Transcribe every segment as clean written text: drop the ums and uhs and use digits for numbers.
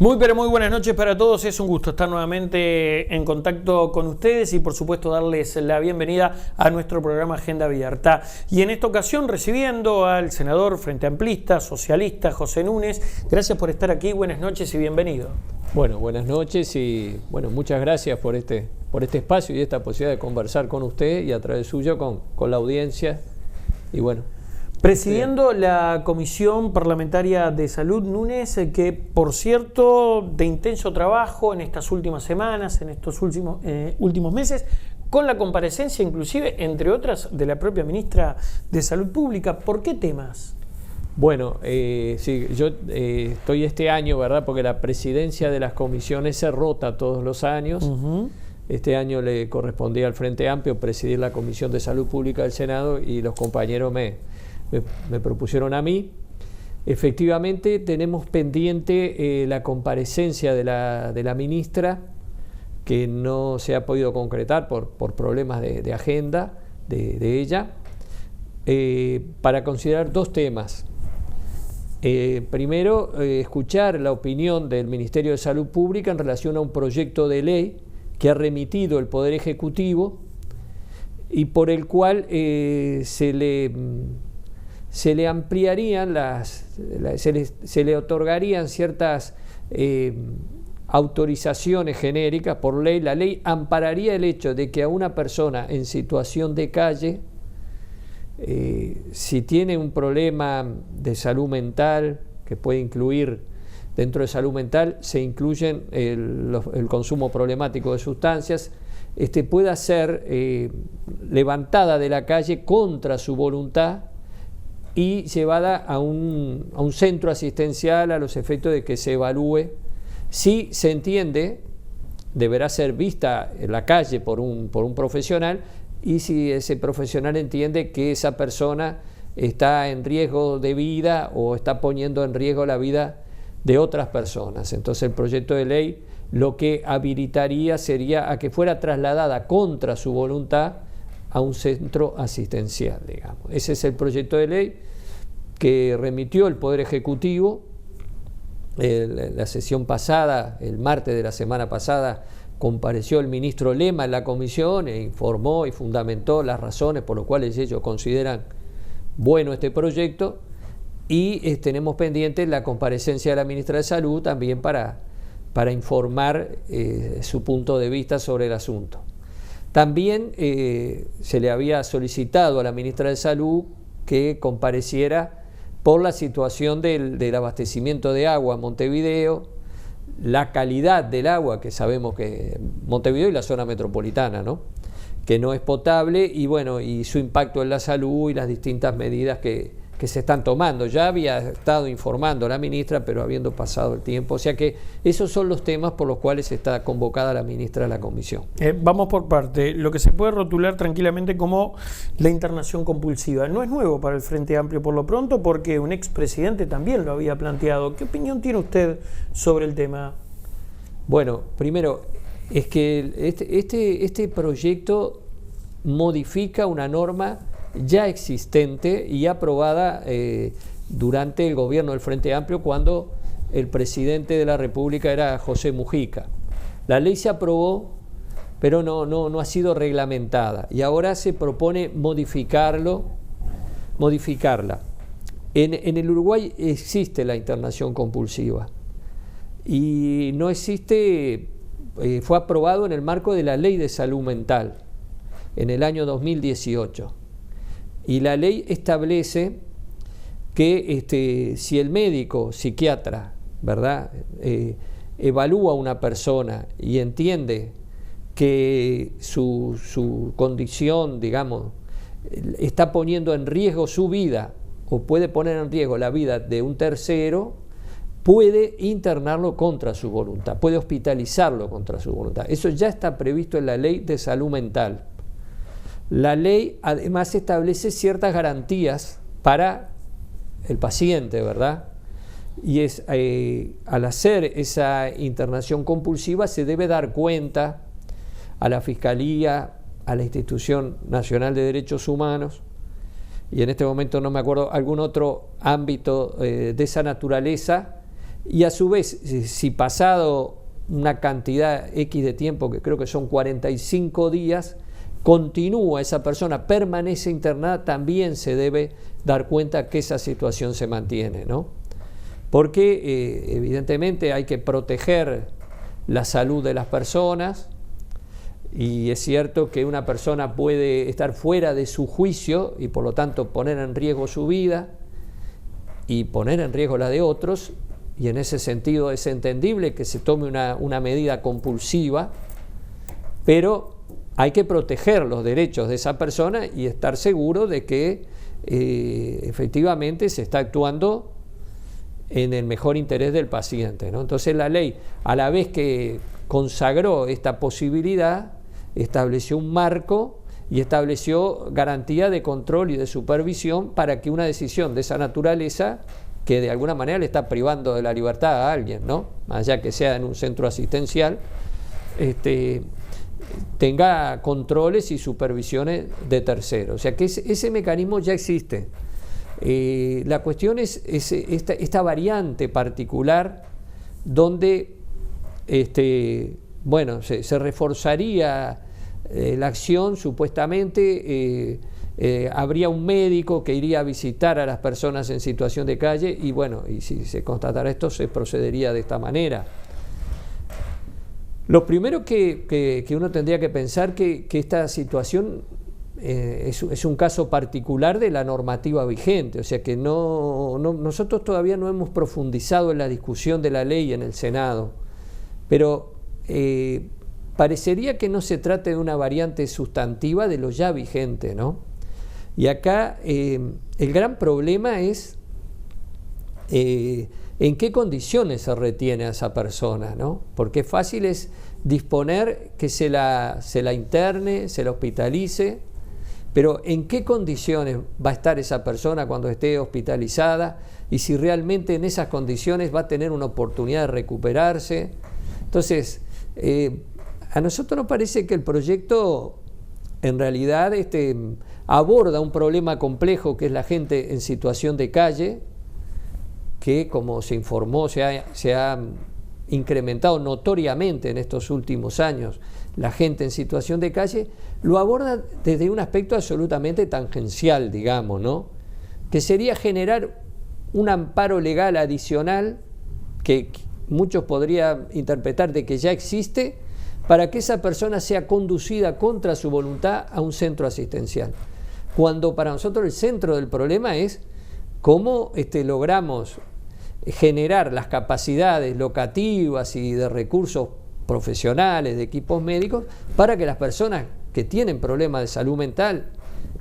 Muy pero muy buenas noches para todos, es un gusto estar nuevamente en contacto con ustedes y por supuesto darles la bienvenida a nuestro programa Agenda Abierta. Y en esta ocasión recibiendo al senador Frente Amplista, socialista, José Núñez. Gracias por estar aquí, buenas noches y bienvenido. Bueno, buenas noches y bueno, muchas gracias por este espacio y esta posibilidad de conversar con usted y a través suyo con la audiencia. Y bueno. Presidiendo la Comisión Parlamentaria de Salud, Núñez, que por cierto, de intenso trabajo en estas últimas semanas, en estos últimos meses, con la comparecencia inclusive, entre otras, de la propia ministra de Salud Pública. ¿Por qué temas? Bueno, sí, yo estoy este año, ¿verdad? Porque la presidencia de las comisiones se rota todos los años. Este año le correspondía al Frente Amplio presidir la Comisión de Salud Pública del Senado y los compañeros me propusieron a mí. Efectivamente tenemos pendiente la comparecencia de la ministra, que no se ha podido concretar por problemas de agenda de ella, para considerar dos temas. Primero, escuchar la opinión del Ministerio de Salud Pública en relación a un proyecto de ley que ha remitido el Poder Ejecutivo y por el cual se le ampliarían se le otorgarían ciertas autorizaciones genéricas por ley. La ley ampararía el hecho de que a una persona en situación de calle, si tiene un problema de salud mental, que puede incluir dentro de salud mental, se incluyen el consumo problemático de sustancias, pueda ser levantada de la calle contra su voluntad y llevada a un centro asistencial a los efectos de que se evalúe. Si se entiende, deberá ser vista en la calle por un profesional, y si ese profesional entiende que esa persona está en riesgo de vida o está poniendo en riesgo la vida de otras personas. Entonces el proyecto de ley lo que habilitaría sería a que fuera trasladada contra su voluntad a un centro asistencial, digamos. Ese es el proyecto de ley que remitió el Poder Ejecutivo. La sesión pasada, el martes de la semana pasada, compareció el ministro Lema en la comisión e informó y fundamentó las razones por las cuales ellos consideran bueno este proyecto, y tenemos pendiente la comparecencia de la ministra de Salud también para informar su punto de vista sobre el asunto. También se le había solicitado a la ministra de Salud que compareciera por la situación del abastecimiento de agua en Montevideo, la calidad del agua, que sabemos que Montevideo y la zona metropolitana, ¿no?, que no es potable, y bueno, y su impacto en la salud y las distintas medidas que se están tomando. Ya había estado informando la ministra, pero habiendo pasado el tiempo. O sea que esos son los temas por los cuales está convocada la ministra a la comisión. Vamos por parte. Lo que se puede rotular tranquilamente como la internación compulsiva no es nuevo para el Frente Amplio por lo pronto, porque un expresidente también lo había planteado. ¿Qué opinión tiene usted sobre el tema? Bueno, primero, es que este proyecto modifica una norma ya existente y aprobada durante el gobierno del Frente Amplio, cuando el presidente de la República era José Mujica. La ley se aprobó, pero no ha sido reglamentada, y ahora se propone modificarla. En el Uruguay existe la internación compulsiva y no existe, fue aprobado en el marco de la Ley de Salud Mental en el año 2018. Y la ley establece que si el médico psiquiatra, ¿verdad?, evalúa a una persona y entiende que su condición, digamos, está poniendo en riesgo su vida o puede poner en riesgo la vida de un tercero, puede internarlo contra su voluntad, puede hospitalizarlo contra su voluntad. Eso ya está previsto en la Ley de Salud Mental. La ley además establece ciertas garantías para el paciente, ¿verdad? Y al hacer esa internación compulsiva se debe dar cuenta a la Fiscalía, a la Institución Nacional de Derechos Humanos, y en este momento no me acuerdo algún otro ámbito de esa naturaleza, y a su vez, si pasado una cantidad X de tiempo, que creo que son 45 días, continúa esa persona, permanece internada, también se debe dar cuenta que esa situación se mantiene, ¿no? Porque evidentemente hay que proteger la salud de las personas, y es cierto que una persona puede estar fuera de su juicio y por lo tanto poner en riesgo su vida y poner en riesgo la de otros, y en ese sentido es entendible que se tome una medida compulsiva, pero hay que proteger los derechos de esa persona y estar seguro de que efectivamente se está actuando en el mejor interés del paciente, ¿no? Entonces la ley, a la vez que consagró esta posibilidad, estableció un marco y estableció garantía de control y de supervisión para que una decisión de esa naturaleza, que de alguna manera le está privando de la libertad a alguien, ¿no? Más allá que sea en un centro asistencial, tenga controles y supervisiones de terceros. O sea que ese mecanismo ya existe. La cuestión es esta variante particular donde se reforzaría la acción, supuestamente habría un médico que iría a visitar a las personas en situación de calle y si se constatara esto se procedería de esta manera. Lo primero que uno tendría que pensar que esta situación es un caso particular de la normativa vigente, o sea que nosotros todavía no hemos profundizado en la discusión de la ley en el Senado, pero parecería que no se trate de una variante sustantiva de lo ya vigente, ¿no? Y acá el gran problema es en qué condiciones se retiene a esa persona, ¿no? Porque fácil es disponer que se la interne, se la hospitalice, pero ¿en qué condiciones va a estar esa persona cuando esté hospitalizada? Y si realmente en esas condiciones va a tener una oportunidad de recuperarse. Entonces, a nosotros nos parece que el proyecto en realidad aborda un problema complejo que es la gente en situación de calle, que como se informó se ha incrementado notoriamente en estos últimos años la gente en situación de calle, lo aborda desde un aspecto absolutamente tangencial, digamos, ¿no? Que sería generar un amparo legal adicional que muchos podrían interpretar de que ya existe para que esa persona sea conducida contra su voluntad a un centro asistencial. Cuando para nosotros el centro del problema es cómo logramos generar las capacidades locativas y de recursos profesionales, de equipos médicos, para que las personas que tienen problemas de salud mental,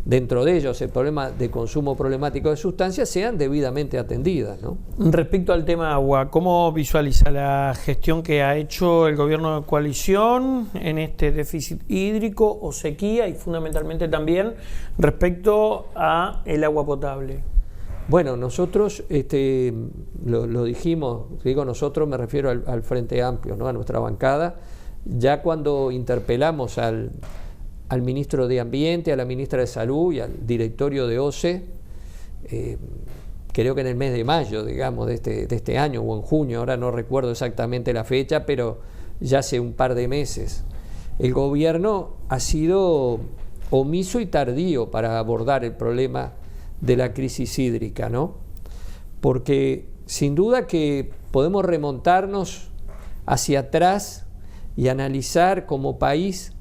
dentro de ellos el problema de consumo problemático de sustancias, sean debidamente atendidas, ¿no? Respecto al tema agua, ¿cómo visualiza la gestión que ha hecho el gobierno de coalición en este déficit hídrico o sequía y fundamentalmente también respecto a el agua potable? Bueno, nosotros lo dijimos, digo nosotros me refiero al Frente Amplio, ¿no? A nuestra bancada, ya cuando interpelamos al ministro de Ambiente, a la ministra de Salud y al directorio de OCE, creo que en el mes de mayo, digamos, de este año o en junio, ahora no recuerdo exactamente la fecha, pero ya hace un par de meses, el gobierno ha sido omiso y tardío para abordar el problema de la crisis hídrica, ¿no? Porque sin duda que podemos remontarnos hacia atrás y analizar como país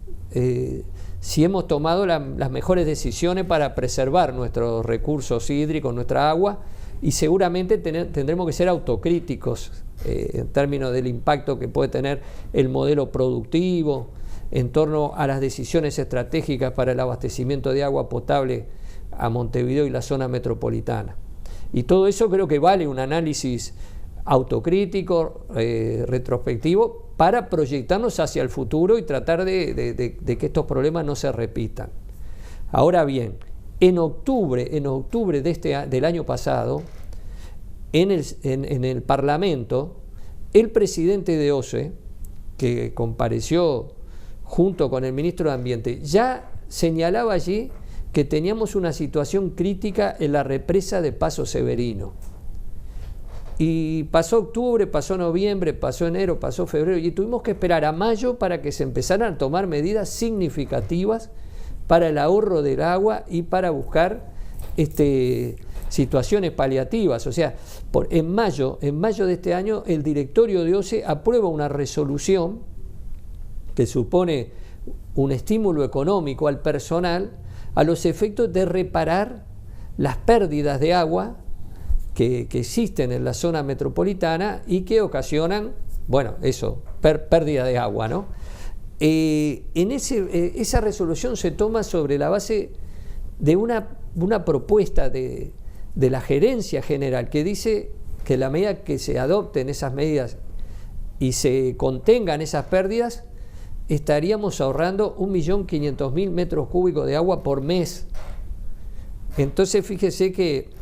si hemos tomado las mejores decisiones para preservar nuestros recursos hídricos, nuestra agua, y seguramente tendremos que ser autocríticos en términos del impacto que puede tener el modelo productivo en torno a las decisiones estratégicas para el abastecimiento de agua potable a Montevideo y la zona metropolitana. Y todo eso creo que vale un análisis autocrítico, retrospectivo, para proyectarnos hacia el futuro y tratar de que estos problemas no se repitan. Ahora bien, en octubre del año pasado, en el Parlamento, el presidente de OCE, que compareció junto con el ministro de Ambiente, ya señalaba allí que teníamos una situación crítica en la represa de Paso Severino. Y pasó octubre, pasó noviembre, pasó enero, pasó febrero, y tuvimos que esperar a mayo para que se empezaran a tomar medidas significativas para el ahorro del agua y para buscar situaciones paliativas. O sea, en mayo de este año el directorio de OCE aprueba una resolución que supone un estímulo económico al personal a los efectos de reparar las pérdidas de agua que existen en la zona metropolitana y que ocasionan, pérdida de agua, ¿no? Esa resolución se toma sobre la base de una propuesta de la gerencia general que dice que la medida que se adopten esas medidas y se contengan esas pérdidas, estaríamos ahorrando 1.500.000 metros cúbicos de agua por mes. Entonces fíjese que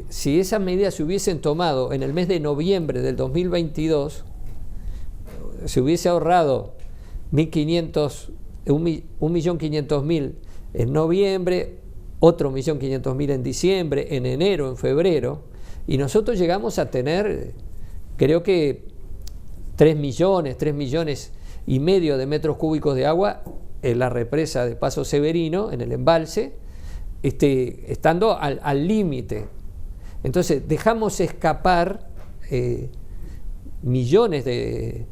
si esas medidas se hubiesen tomado en el mes de noviembre del 2022, se hubiese ahorrado 1.500.000 en noviembre, otro 1.500.000 en diciembre, en enero, en febrero, y nosotros llegamos a tener, creo que 3 millones y medio de metros cúbicos de agua en la represa de Paso Severino, en el embalse, estando al límite. Entonces dejamos escapar millones de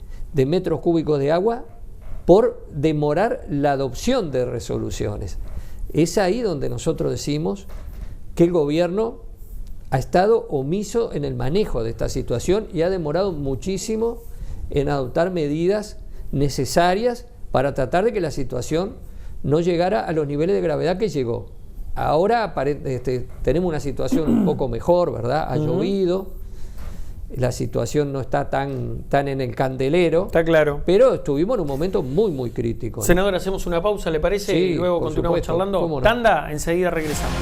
metros cúbicos de agua por demorar la adopción de resoluciones. Es ahí donde nosotros decimos que el gobierno ha estado omiso en el manejo de esta situación y ha demorado muchísimo en adoptar medidas necesarias para tratar de que la situación no llegara a los niveles de gravedad que llegó. Ahora tenemos una situación un poco mejor, ¿verdad? Ha llovido, la situación no está tan en el candelero. Está claro. Pero estuvimos en un momento muy, muy crítico, ¿no? Senador, hacemos una pausa, ¿le parece? Sí, y luego continuamos supuesto. charlando. ¿Cómo no? Tanda, enseguida regresamos.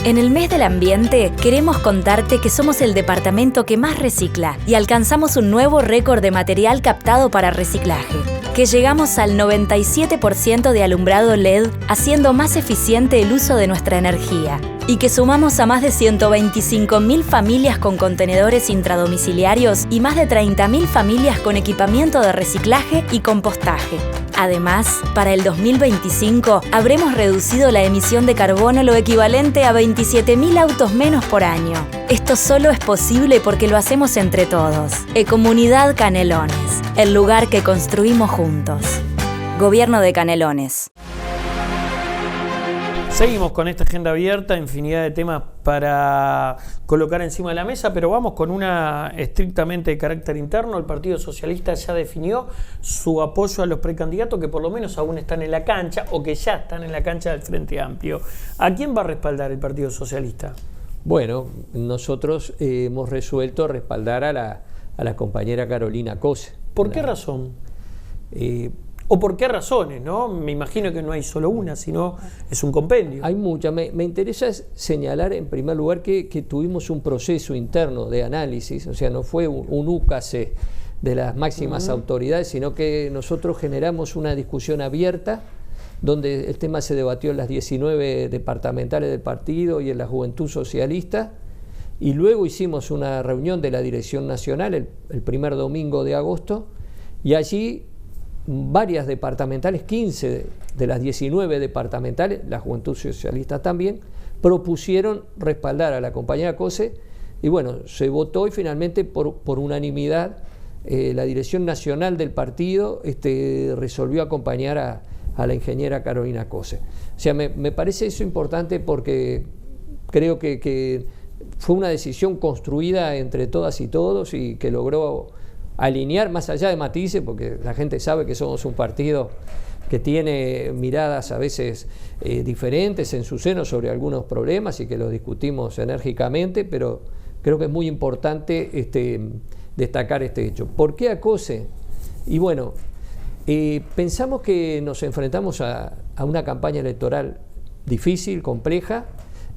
En el mes del ambiente, queremos contarte que somos el departamento que más recicla y alcanzamos un nuevo récord de material captado para reciclaje, que llegamos al 97% de alumbrado LED, haciendo más eficiente el uso de nuestra energía, y que sumamos a más de 125.000 familias con contenedores intradomiciliarios y más de 30.000 familias con equipamiento de reciclaje y compostaje. Además, para el 2025 habremos reducido la emisión de carbono lo equivalente a 27.000 autos menos por año. Esto solo es posible porque lo hacemos entre todos. Ecomunidad Canelones, el lugar que construimos juntos. Gobierno de Canelones. Seguimos con esta agenda abierta, infinidad de temas para colocar encima de la mesa, pero vamos con una estrictamente de carácter interno. El Partido Socialista ya definió su apoyo a los precandidatos que por lo menos aún están en la cancha o que ya están en la cancha del Frente Amplio. ¿A quién va a respaldar el Partido Socialista? Bueno, nosotros hemos resuelto respaldar a la compañera Carolina Cose. ¿Por qué razón? ¿O por qué razones? ¿No? Me imagino que no hay solo una, sino es un compendio. Hay muchas. Me interesa señalar en primer lugar que tuvimos un proceso interno de análisis, o sea, no fue un úcase de las máximas autoridades, sino que nosotros generamos una discusión abierta donde el tema se debatió en las 19 departamentales del partido y en la Juventud Socialista, y luego hicimos una reunión de la Dirección Nacional el primer domingo de agosto, y allí varias departamentales, 15 de las 19 departamentales, la Juventud Socialista también, propusieron respaldar a la compañera Cose, y bueno, se votó y finalmente por unanimidad la Dirección Nacional del partido resolvió acompañar a la ingeniera Carolina Cose. O sea, me parece eso importante porque creo que fue una decisión construida entre todas y todos y que logró alinear más allá de matices, porque la gente sabe que somos un partido que tiene miradas a veces diferentes en su seno sobre algunos problemas y que los discutimos enérgicamente, pero creo que es muy importante destacar este hecho. ¿Por qué ACOSE? Y bueno, pensamos que nos enfrentamos a una campaña electoral difícil, compleja,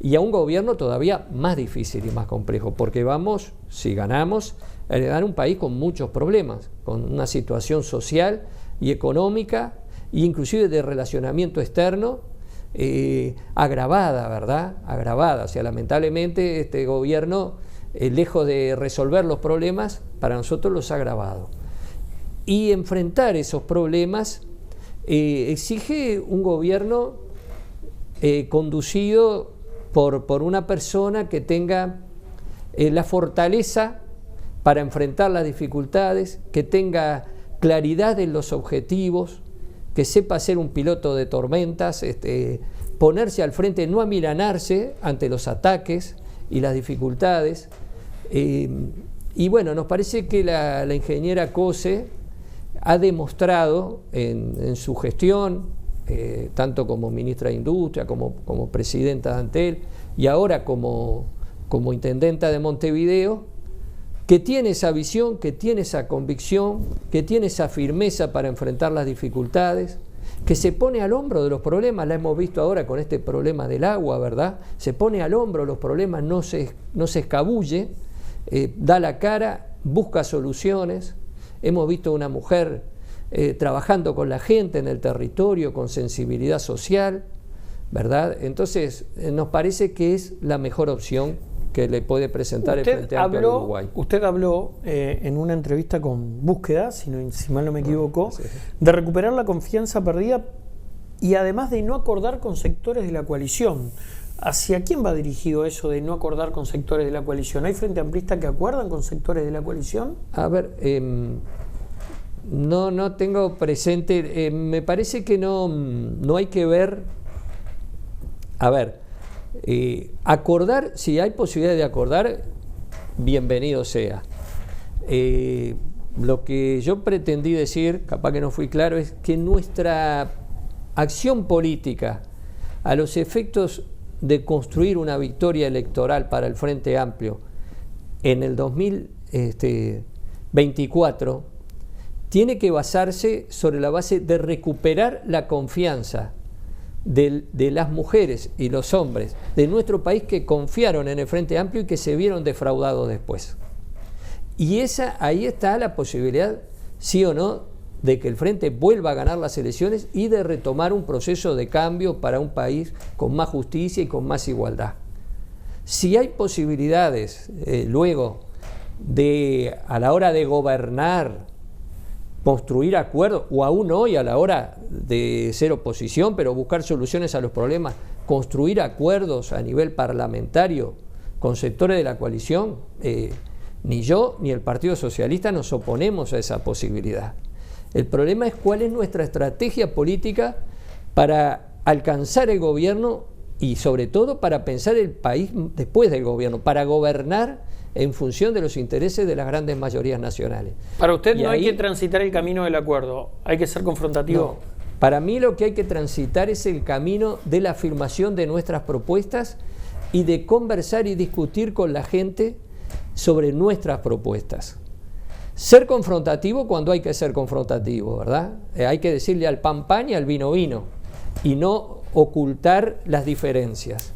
y a un gobierno todavía más difícil y más complejo, porque vamos, si ganamos, a heredar un país con muchos problemas, con una situación social y económica, e inclusive de relacionamiento externo, agravada, ¿verdad? Agravada. O sea, lamentablemente este gobierno, lejos de resolver los problemas, para nosotros los ha agravado. Y enfrentar esos problemas exige un gobierno conducido por una persona que tenga la fortaleza para enfrentar las dificultades, que tenga claridad en los objetivos, que sepa ser un piloto de tormentas, ponerse al frente, no amilanarse ante los ataques y las dificultades. Y bueno, nos parece que la ingeniera Cose ha demostrado en su gestión, tanto como ministra de Industria, como presidenta de Antel y ahora como intendenta de Montevideo, que tiene esa visión, que tiene esa convicción, que tiene esa firmeza para enfrentar las dificultades, que se pone al hombro de los problemas. La hemos visto ahora con este problema del agua, ¿verdad? Se pone al hombro los problemas, no se escabulle, da la cara, busca soluciones. Hemos visto una mujer trabajando con la gente en el territorio, con sensibilidad social, ¿verdad? Entonces, nos parece que es la mejor opción que le puede presentar el Frente Amplio al Uruguay. Usted habló en una entrevista con Búsqueda, si mal no me equivoco, de recuperar la confianza perdida y además de no acordar con sectores de la coalición. ¿Hacia quién va dirigido eso de no acordar con sectores de la coalición? ¿Hay Frente Amplista que acuerdan con sectores de la coalición? A ver, no tengo presente, me parece que no hay que ver, a ver, acordar, si hay posibilidad de acordar, bienvenido sea. Lo que yo pretendí decir, capaz que no fui claro, es que nuestra acción política, a los efectos de construir una victoria electoral para el Frente Amplio en el 2024, tiene que basarse sobre la base de recuperar la confianza de las mujeres y los hombres de nuestro país que confiaron en el Frente Amplio y que se vieron defraudados después. Y ahí está la posibilidad, sí o no, de que el Frente vuelva a ganar las elecciones y de retomar un proceso de cambio para un país con más justicia y con más igualdad. Si hay posibilidades luego a la hora de gobernar, construir acuerdos, o aún hoy a la hora de ser oposición, pero buscar soluciones a los problemas, construir acuerdos a nivel parlamentario con sectores de la coalición, ni yo ni el Partido Socialista nos oponemos a esa posibilidad. El problema es cuál es nuestra estrategia política para alcanzar el gobierno y sobre todo para pensar el país después del gobierno, para gobernar en función de los intereses de las grandes mayorías nacionales. Para usted no hay que transitar el camino del acuerdo, hay que ser confrontativo. No, para mí lo que hay que transitar es el camino de la afirmación de nuestras propuestas y de conversar y discutir con la gente sobre nuestras propuestas. Ser confrontativo cuando hay que ser confrontativo, ¿verdad? Hay que decirle al pan pan y al vino vino y no ocultar las diferencias.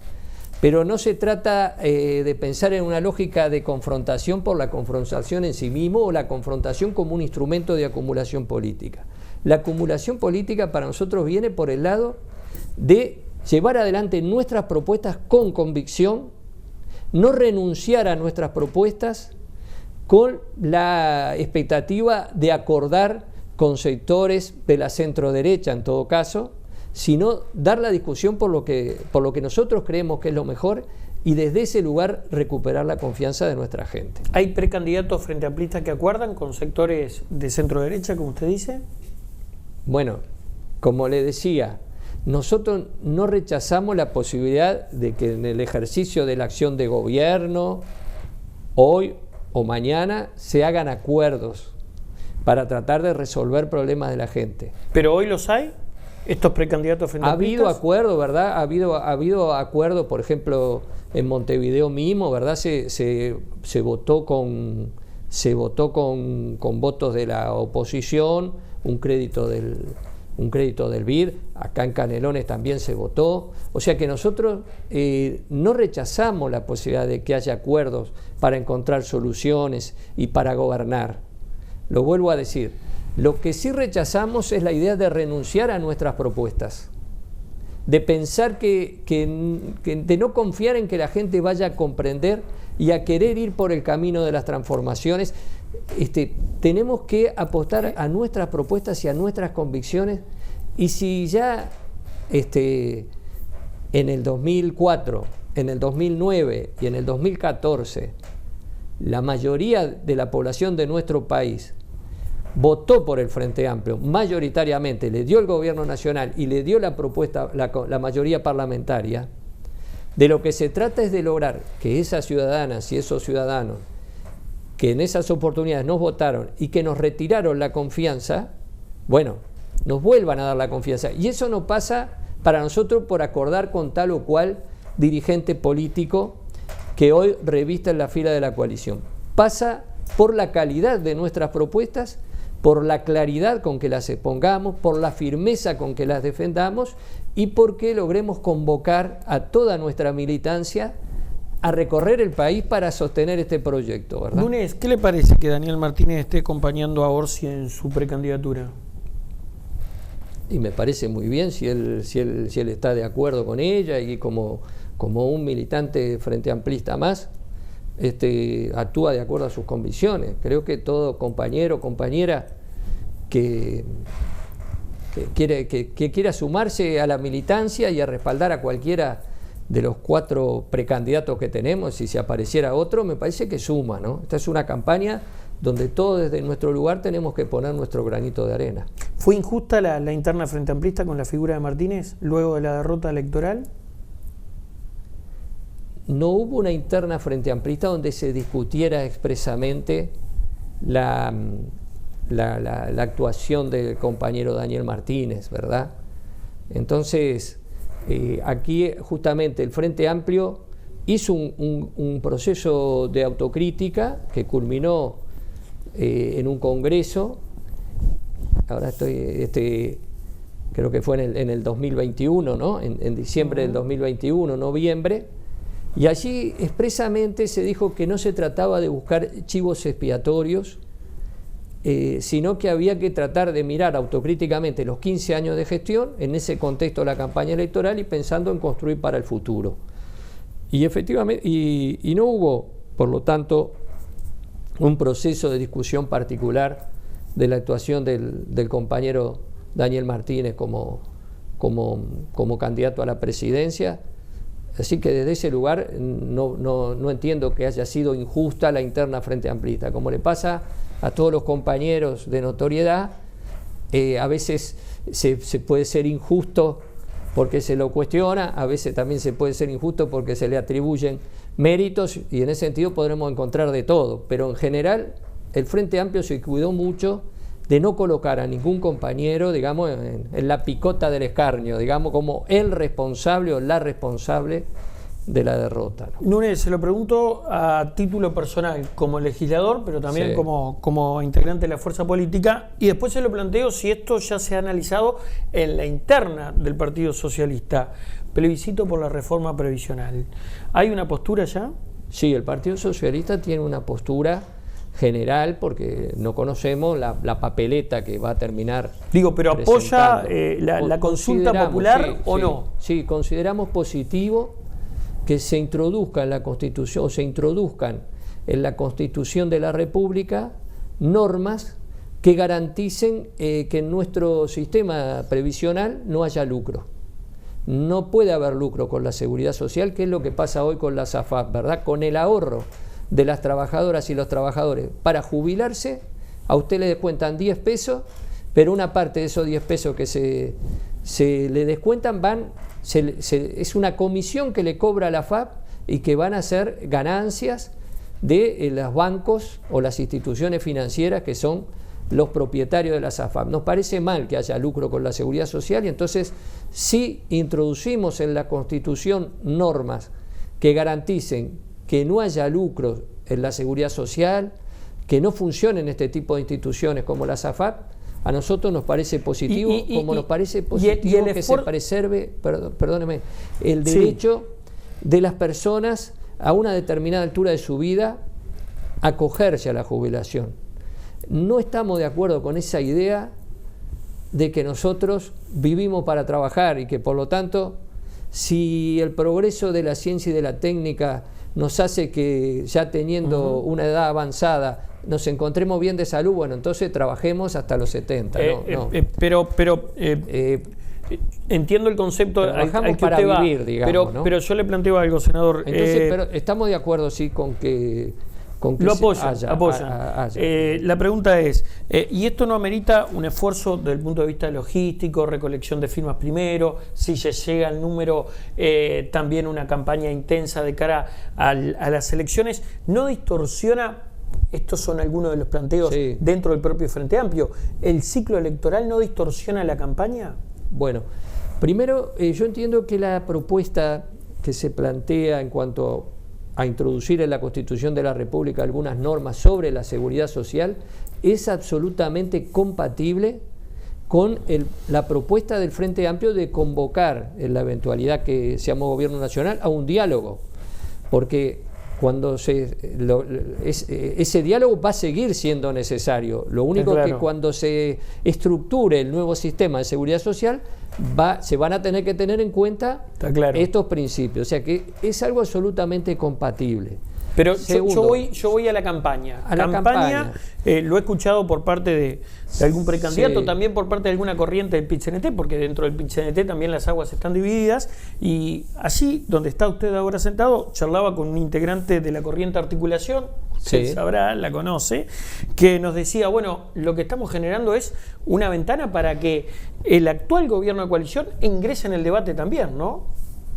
Pero no se trata de pensar en una lógica de confrontación por la confrontación en sí mismo o la confrontación como un instrumento de acumulación política. La acumulación política para nosotros viene por el lado de llevar adelante nuestras propuestas con convicción, no renunciar a nuestras propuestas con la expectativa de acordar con sectores de la centro-derecha en todo caso, sino dar la discusión por lo que nosotros creemos que es lo mejor y desde ese lugar recuperar la confianza de nuestra gente. ¿Hay precandidatos frente amplistas que acuerdan con sectores de centro-derecha, como usted dice? Bueno, como le decía, nosotros no rechazamos la posibilidad de que en el ejercicio de la acción de gobierno, hoy o mañana, se hagan acuerdos para tratar de resolver problemas de la gente. ¿Pero hoy los hay? ¿Estos precandidatos frente Ha habido acuerdo, ¿verdad? Ha habido acuerdo, por ejemplo, en Montevideo mismo, ¿verdad? Se votó con votos de la oposición, un crédito del BID. Acá en Canelones también se votó. O sea que nosotros no rechazamos la posibilidad de que haya acuerdos para encontrar soluciones y para gobernar. Lo vuelvo a decir. Lo que sí rechazamos es la idea de renunciar a nuestras propuestas, de pensar de no confiar en que la gente vaya a comprender y a querer ir por el camino de las transformaciones. Tenemos que apostar a nuestras propuestas y a nuestras convicciones, y si ya en el 2004, en el 2009 y en el 2014 la mayoría de la población de nuestro país votó por el Frente Amplio, mayoritariamente, le dio el gobierno nacional y le dio la propuesta, la mayoría parlamentaria, de lo que se trata es de lograr que esas ciudadanas y esos ciudadanos que en esas oportunidades nos votaron y que nos retiraron la confianza, bueno, nos vuelvan a dar la confianza. Y eso no pasa para nosotros por acordar con tal o cual dirigente político que hoy revista en la fila de la coalición. Pasa por la calidad de nuestras propuestas, por la claridad con que las expongamos, por la firmeza con que las defendamos y porque logremos convocar a toda nuestra militancia a recorrer el país para sostener este proyecto, ¿verdad? Núñez, ¿qué le parece que Daniel Martínez esté acompañando a Orsi en su precandidatura? Y me parece muy bien si él está de acuerdo con ella y como un militante frente amplista más, actúa de acuerdo a sus convicciones. Creo que todo compañero o compañera que quiera sumarse a la militancia y a respaldar a cualquiera de los 4 precandidatos que tenemos, si se apareciera otro, me parece que suma, ¿no? Esta es una campaña donde todos desde nuestro lugar tenemos que poner nuestro granito de arena. ¿Fue injusta la interna frente amplista con la figura de Martínez luego de la derrota electoral? No hubo una interna frente amplista donde se discutiera expresamente la actuación del compañero Daniel Martínez, ¿verdad? Entonces, aquí justamente el Frente Amplio hizo un proceso de autocrítica que culminó en un congreso. Ahora creo que fue en el 2021, ¿no? En diciembre del 2021, noviembre. Y allí expresamente se dijo que no se trataba de buscar chivos expiatorios, sino que había que tratar de mirar autocríticamente los 15 años de gestión en ese contexto de la campaña electoral y pensando en construir para el futuro. Y efectivamente, y no hubo, por lo tanto, un proceso de discusión particular de la actuación del compañero Daniel Martínez como candidato a la presidencia. Así que desde ese lugar no entiendo que haya sido injusta la interna frente amplista. Como le pasa a todos los compañeros de notoriedad, a veces se puede ser injusto porque se lo cuestiona, a veces también se puede ser injusto porque se le atribuyen méritos, y en ese sentido podremos encontrar de todo. Pero en general el Frente Amplio se cuidó mucho de no colocar a ningún compañero, digamos, en la picota del escarnio, digamos, como el responsable o la responsable de la derrota, ¿no? Núñez, se lo pregunto a título personal, como legislador, pero también sí, como integrante de la fuerza política, y después se lo planteo si esto ya se ha analizado en la interna del Partido Socialista. Plebiscito por la reforma previsional. ¿Hay una postura ya? Sí, el Partido Socialista tiene una postura general, porque no conocemos la papeleta que va a terminar. Digo, pero ¿apoya la consulta popular o no? Sí, consideramos positivo que se introduzca en la Constitución, o se introduzcan en la Constitución de la República normas que garanticen que en nuestro sistema previsional no haya lucro. No puede haber lucro con la seguridad social, que es lo que pasa hoy con las AFAP, ¿verdad? Con el ahorro de las trabajadoras y los trabajadores para jubilarse, a usted le descuentan 10 pesos, pero una parte de esos 10 pesos que se le descuentan es una comisión que le cobra la AFAP y que van a ser ganancias de los bancos o las instituciones financieras que son los propietarios de las AFAP. Nos parece mal que haya lucro con la seguridad social y entonces sí introducimos en la Constitución normas que garanticen que no haya lucro en la seguridad social, que no funcionen este tipo de instituciones como las AFAP. A nosotros nos parece positivo, nos parece positivo que se preserve, perdóneme, el derecho de las personas a una determinada altura de su vida a acogerse a la jubilación. No estamos de acuerdo con esa idea de que nosotros vivimos para trabajar y que por lo tanto, si el progreso de la ciencia y de la técnica nos hace que ya teniendo una edad avanzada nos encontremos bien de salud, bueno, entonces trabajemos hasta los 70. Pero entiendo el concepto al que para usted vivir, va, digamos, pero yo le planteo algo, senador. Entonces, pero estamos de acuerdo, sí, con que lo apoyan. La pregunta es, ¿y esto no amerita un esfuerzo desde el punto de vista logístico, recolección de firmas primero, si se llega al número, también una campaña intensa de cara a las elecciones? ¿No distorsiona, estos son algunos de los planteos dentro del propio Frente Amplio, el ciclo electoral no distorsiona la campaña? Bueno, primero yo entiendo que la propuesta que se plantea en cuanto a introducir en la Constitución de la República algunas normas sobre la seguridad social es absolutamente compatible con la propuesta del Frente Amplio de convocar, en la eventualidad que seamos gobierno nacional, a un diálogo, porque cuando ese diálogo va a seguir siendo necesario. Lo único que cuando se estructure el nuevo sistema de seguridad social se van a tener que tener en cuenta estos principios. O sea que es algo absolutamente compatible. Pero yo voy a la campaña. La campaña lo he escuchado por parte de algún precandidato, también por parte de alguna corriente del PIT-CNT, porque dentro del PIT-CNT también las aguas están divididas. Y allí, donde está usted ahora sentado, charlaba con un integrante de la corriente Articulación, usted sabrá, la conoce, que nos decía, bueno, lo que estamos generando es una ventana para que el actual gobierno de coalición ingrese en el debate también, ¿no?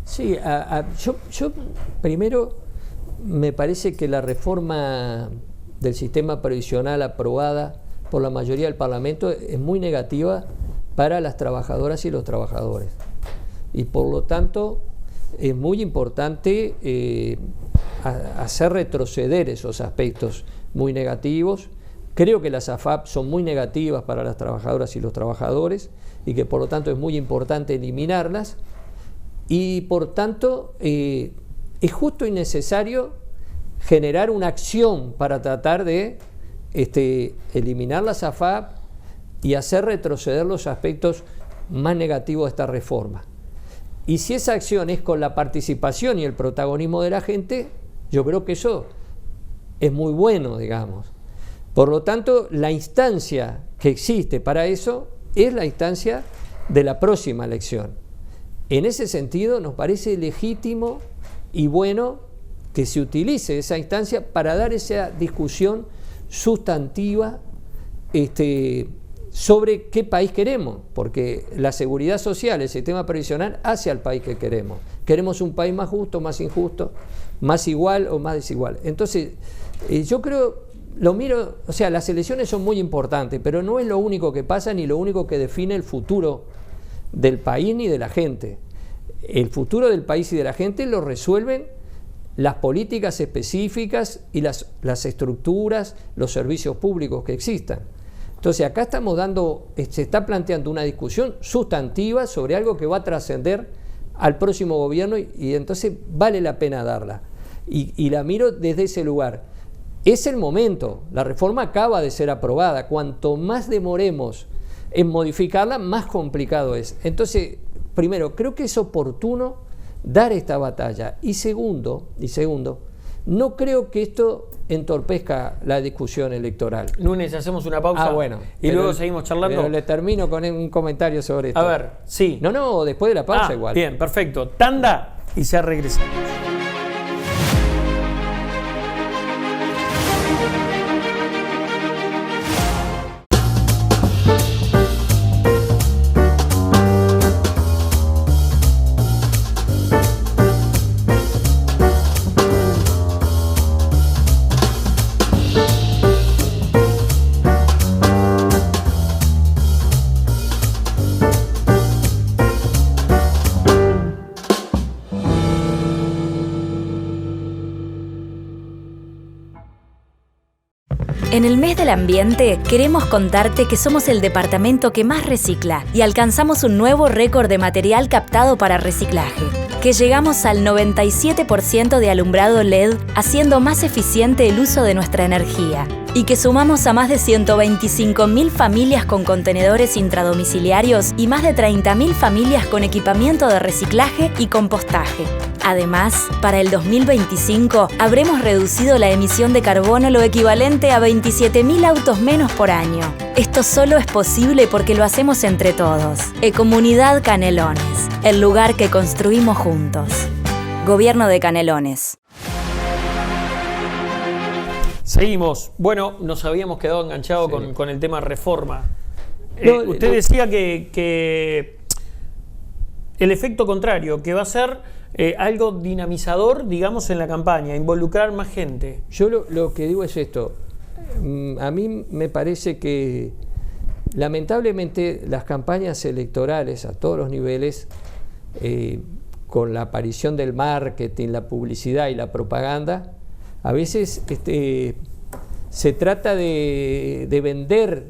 Sí, yo primero me parece que la reforma del sistema previsional aprobada por la mayoría del Parlamento es muy negativa para las trabajadoras y los trabajadores. Y por lo tanto es muy importante hacer retroceder esos aspectos muy negativos. Creo que las AFAP son muy negativas para las trabajadoras y los trabajadores y que por lo tanto es muy importante eliminarlas. Y por tanto es justo y necesario generar una acción para tratar de eliminar las AFAP y hacer retroceder los aspectos más negativos de esta reforma. Y si esa acción es con la participación y el protagonismo de la gente, yo creo que eso es muy bueno, digamos. Por lo tanto, la instancia que existe para eso es la instancia de la próxima elección. En ese sentido, nos parece legítimo y bueno que se utilice esa instancia para dar esa discusión sustantiva sobre qué país queremos, porque la seguridad social, el sistema previsional hace al país que queremos. Queremos un país más justo, más injusto, más igual o más desigual. Entonces, yo creo, o sea, las elecciones son muy importantes, pero no es lo único que pasa ni lo único que define el futuro del país ni de la gente. El futuro del país y de la gente lo resuelven las políticas específicas y las estructuras, los servicios públicos que existan. Entonces acá se está planteando una discusión sustantiva sobre algo que va a trascender al próximo gobierno y entonces vale la pena darla. Y la miro desde ese lugar. Es el momento, la reforma acaba de ser aprobada, cuanto más demoremos en modificarla, más complicado es. Entonces, primero, creo que es oportuno dar esta batalla. Y segundo, no creo que esto entorpezca la discusión electoral. Lunes, hacemos una pausa y luego seguimos charlando. Pero le termino con un comentario sobre esto. A ver, sí. No, después de la pausa igual. Bien, perfecto. Tanda y ya regresamos. En el mes del ambiente queremos contarte que somos el departamento que más recicla y alcanzamos un nuevo récord de material captado para reciclaje, que llegamos al 97% de alumbrado LED, haciendo más eficiente el uso de nuestra energía, y que sumamos a más de 125.000 familias con contenedores intradomiciliarios y más de 30.000 familias con equipamiento de reciclaje y compostaje. Además, para el 2025 habremos reducido la emisión de carbono lo equivalente a 27.000 autos menos por año. Esto solo es posible porque lo hacemos entre todos. Ecomunidad Canelones, el lugar que construimos juntos. Gobierno de Canelones. Seguimos. Bueno, nos habíamos quedado enganchados con el tema reforma. Usted decía que el efecto contrario, que va a ser algo dinamizador, digamos, en la campaña, involucrar más gente. Yo lo que digo es esto. A mí me parece que lamentablemente las campañas electorales a todos los niveles, con la aparición del marketing, la publicidad y la propaganda, a veces se trata de vender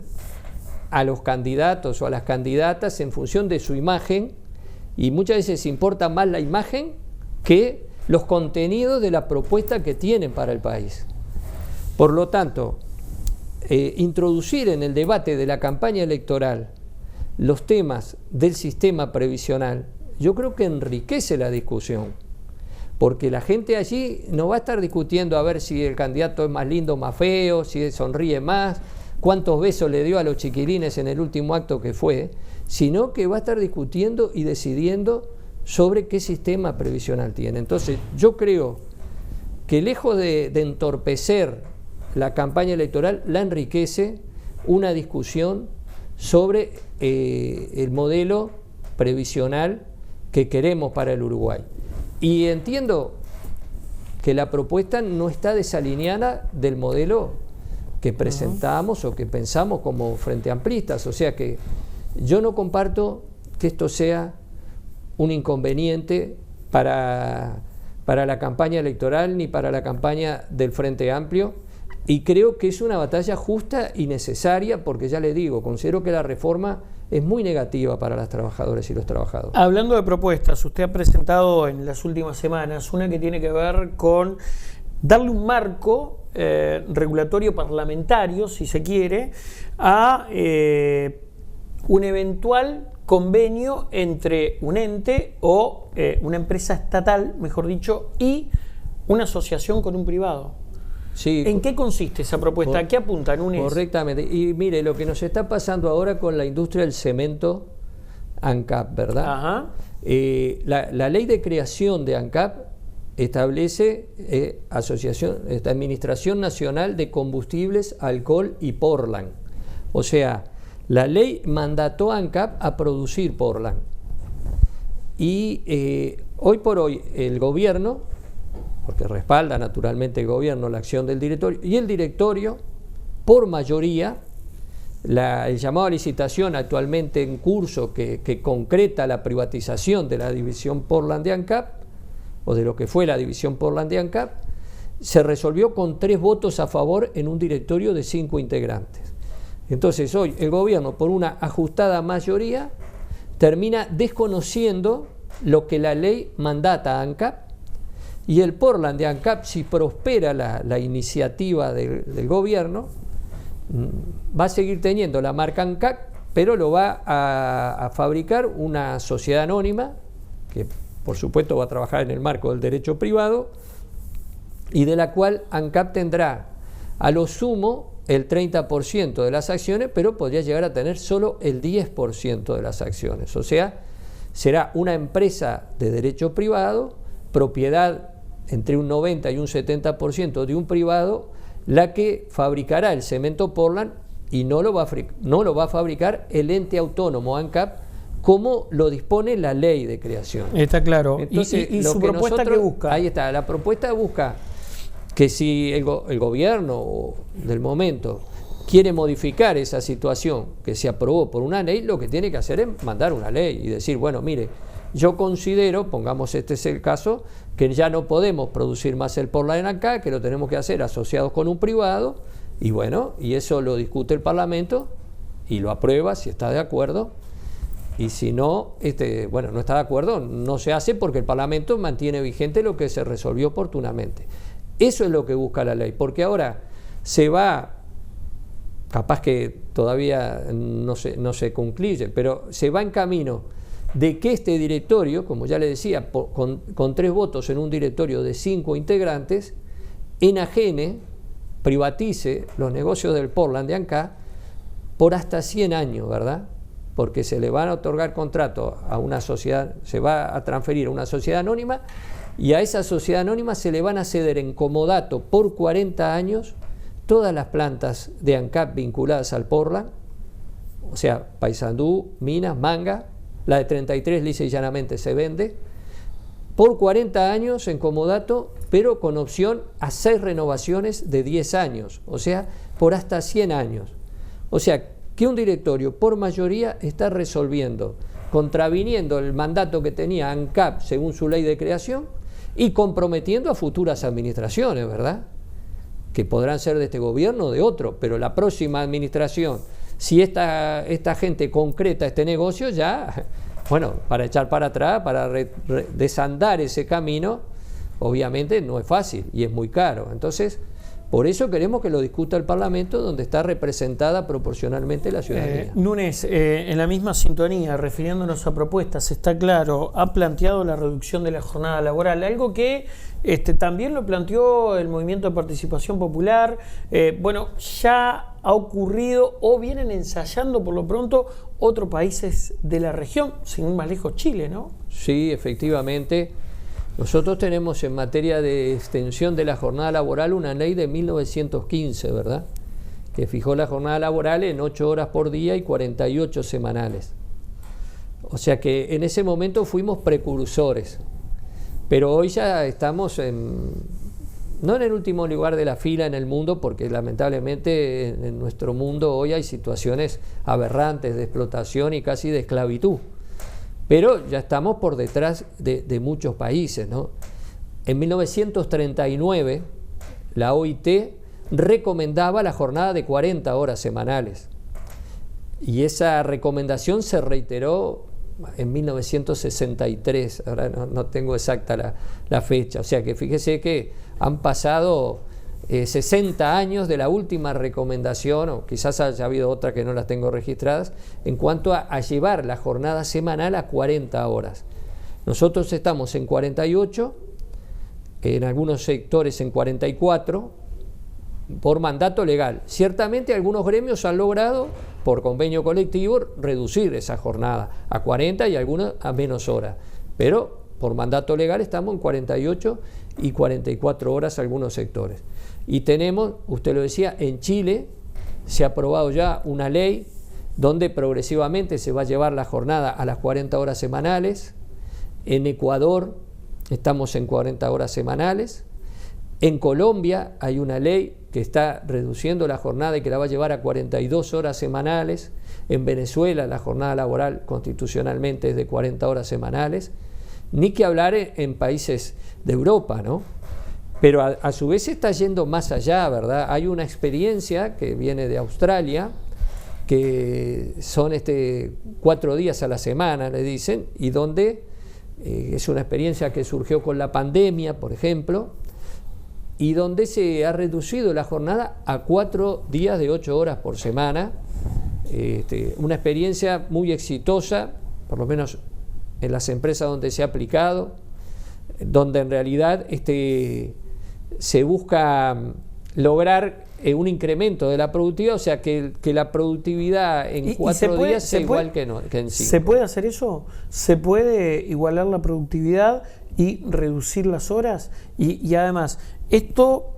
a los candidatos o a las candidatas en función de su imagen, y muchas veces importa más la imagen que los contenidos de la propuesta que tienen para el país. Por lo tanto, introducir en el debate de la campaña electoral los temas del sistema previsional, yo creo que enriquece la discusión, porque la gente allí no va a estar discutiendo a ver si el candidato es más lindo o más feo, si sonríe más, cuántos besos le dio a los chiquilines en el último acto que fue, sino que va a estar discutiendo y decidiendo sobre qué sistema previsional tiene. Entonces, yo creo que lejos de entorpecer la campaña electoral, la enriquece una discusión sobre el modelo previsional que queremos para el Uruguay. Y entiendo que la propuesta no está desalineada del modelo que presentamos o que pensamos como Frente Amplistas, o sea que yo no comparto que esto sea un inconveniente para la campaña electoral ni para la campaña del Frente Amplio, y creo que es una batalla justa y necesaria, porque ya le digo, considero que la reforma es muy negativa para las trabajadoras y los trabajadores. Hablando de propuestas, usted ha presentado en las últimas semanas una que tiene que ver con darle un marco regulatorio parlamentario, si se quiere, a un eventual convenio entre un ente o una empresa estatal, mejor dicho, y una asociación con un privado. Sí, ¿En qué consiste esa propuesta? ¿A qué apunta, Núñez? Correctamente. Y mire, lo que nos está pasando ahora con la industria del cemento, ANCAP, ¿verdad? Ajá. La ley de creación de ANCAP establece esta Administración Nacional de Combustibles, Alcohol y Portland. O sea, la ley mandató a ANCAP a producir Portland. Y hoy por hoy el gobierno, porque respalda naturalmente el gobierno la acción del directorio, y el directorio, por mayoría, el llamado a licitación actualmente en curso que concreta la privatización de la división Portland de ANCAP, o de lo que fue la división Portland de ANCAP, se resolvió con 3 votos a favor en un directorio de 5 integrantes. Entonces hoy el gobierno, por una ajustada mayoría, termina desconociendo lo que la ley mandata a ANCAP, y el Portland de ANCAP, si prospera la iniciativa del gobierno, va a seguir teniendo la marca ANCAP, pero lo va a fabricar una sociedad anónima, que por supuesto va a trabajar en el marco del derecho privado, y de la cual ANCAP tendrá a lo sumo el 30% de las acciones, pero podría llegar a tener solo el 10% de las acciones. O sea, será una empresa de derecho privado, propiedad entre un 90 y un 70% de un privado, la que fabricará el cemento Portland, y no lo va a fabricar el ente autónomo ANCAP, como lo dispone la ley de creación. Está claro. Entonces, ¿Y su propuesta qué busca? Ahí está, la propuesta busca que si el gobierno del momento quiere modificar esa situación que se aprobó por una ley, lo que tiene que hacer es mandar una ley y decir, bueno, mire, yo considero, pongamos este es el caso, que ya no podemos producir más el Portland en ANCAP, que lo tenemos que hacer asociados con un privado, Y bueno, y eso lo discute el Parlamento y lo aprueba si está de acuerdo. Y si no, no está de acuerdo, no se hace porque el Parlamento mantiene vigente lo que se resolvió oportunamente. Eso es lo que busca la ley, porque ahora se va, capaz que todavía no se concluye, pero se va en camino de que este directorio, como ya le decía, con 3 votos en un directorio de 5 integrantes, enajene, privatice los negocios del Portland de ANCAP por hasta 100 años, ¿verdad? Porque se le van a otorgar contratos a una sociedad, se va a transferir a una sociedad anónima, y a esa sociedad anónima se le van a ceder en comodato por 40 años todas las plantas de ANCAP vinculadas al Portland, o sea, Paysandú, Minas, Manga, la de 33 lisa y llanamente se vende, por 40 años en comodato, pero con opción a 6 renovaciones de 10 años, o sea, por hasta 100 años. O sea, que un directorio por mayoría está resolviendo, contraviniendo el mandato que tenía ANCAP según su ley de creación y comprometiendo a futuras administraciones, ¿verdad? Que podrán ser de este gobierno o de otro, pero la próxima administración, si esta gente concreta este negocio, ya, bueno, para echar para atrás, para desandar ese camino, obviamente no es fácil y es muy caro. Entonces, por eso queremos que lo discuta el Parlamento, donde está representada proporcionalmente la ciudadanía. Núñez, en la misma sintonía, refiriéndonos a propuestas, está claro, ha planteado la reducción de la jornada laboral, algo que también lo planteó el Movimiento de Participación Popular. Bueno, ya ha ocurrido o vienen ensayando por lo pronto otros países de la región, sin ir más lejos, Chile, ¿no? Sí, efectivamente. Nosotros tenemos en materia de extensión de la jornada laboral una ley de 1915, ¿verdad? Que fijó la jornada laboral en 8 horas por día y 48 semanales. O sea que en ese momento fuimos precursores. Pero hoy ya estamos no en el último lugar de la fila en el mundo, porque lamentablemente en nuestro mundo hoy hay situaciones aberrantes de explotación y casi de esclavitud. Pero ya estamos por detrás de muchos países, ¿no? En 1939, la OIT recomendaba la jornada de 40 horas semanales. Y esa recomendación se reiteró en 1963, ahora no tengo exacta la fecha. O sea que fíjese que han pasado 60 años de la última recomendación, o quizás haya habido otra que no las tengo registradas, en cuanto a llevar la jornada semanal a 40 horas. Nosotros estamos en 48, en algunos sectores en 44, por mandato legal. Ciertamente algunos gremios han logrado, por convenio colectivo, reducir esa jornada a 40 y algunos a menos horas, pero por mandato legal estamos en 48 y 44 horas algunos sectores. Y tenemos, usted lo decía, en Chile se ha aprobado ya una ley donde progresivamente se va a llevar la jornada a las 40 horas semanales. En Ecuador estamos en 40 horas semanales. En Colombia hay una ley que está reduciendo la jornada y que la va a llevar a 42 horas semanales. En Venezuela la jornada laboral constitucionalmente es de 40 horas semanales. Ni que hablar en países de Europa, ¿no? Pero a su vez está yendo más allá, ¿verdad? Hay una experiencia que viene de Australia, que son 4 días a la semana, le dicen, y donde es una experiencia que surgió con la pandemia, por ejemplo, y donde se ha reducido la jornada a 4 días de 8 horas por semana. Una experiencia muy exitosa, por lo menos en las empresas donde se ha aplicado, donde en realidad se busca lograr un incremento de la productividad, o sea que la productividad en 4 días sea igual que en 5. ¿Se puede hacer eso? ¿Se puede igualar la productividad y reducir las horas? Y además, esto,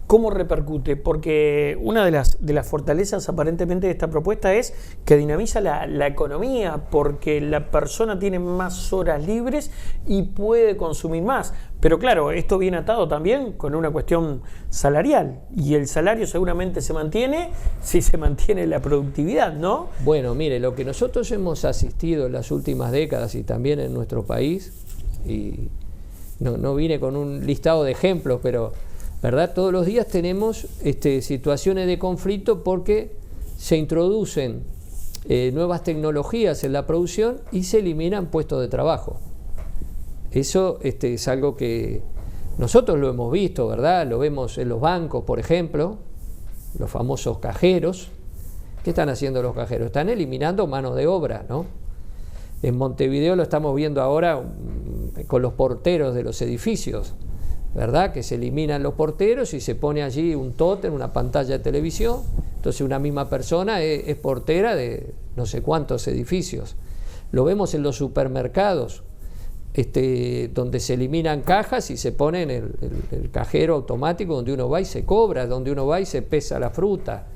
¿cómo repercute? Porque una de las fortalezas aparentemente de esta propuesta es que dinamiza la economía, porque la persona tiene más horas libres y puede consumir más. Pero claro, esto viene atado también con una cuestión salarial, y el salario seguramente se mantiene si se mantiene la productividad, ¿no? Bueno, mire, lo que nosotros hemos asistido en las últimas décadas y también en nuestro país, y no vine con un listado de ejemplos, pero ¿verdad? Todos los días tenemos situaciones de conflicto porque se introducen nuevas tecnologías en la producción y se eliminan puestos de trabajo. Eso es algo que nosotros lo hemos visto, ¿verdad? Lo vemos en los bancos, por ejemplo, los famosos cajeros. ¿Qué están haciendo los cajeros? Están eliminando mano de obra, ¿no? En Montevideo lo estamos viendo ahora con los porteros de los edificios, ¿verdad? Que se eliminan los porteros y se pone allí un tótem, una pantalla de televisión. Entonces una misma persona es portera de no sé cuántos edificios. Lo vemos en los supermercados, donde se eliminan cajas y se pone el cajero automático donde uno va y se cobra, donde uno va y se pesa la fruta.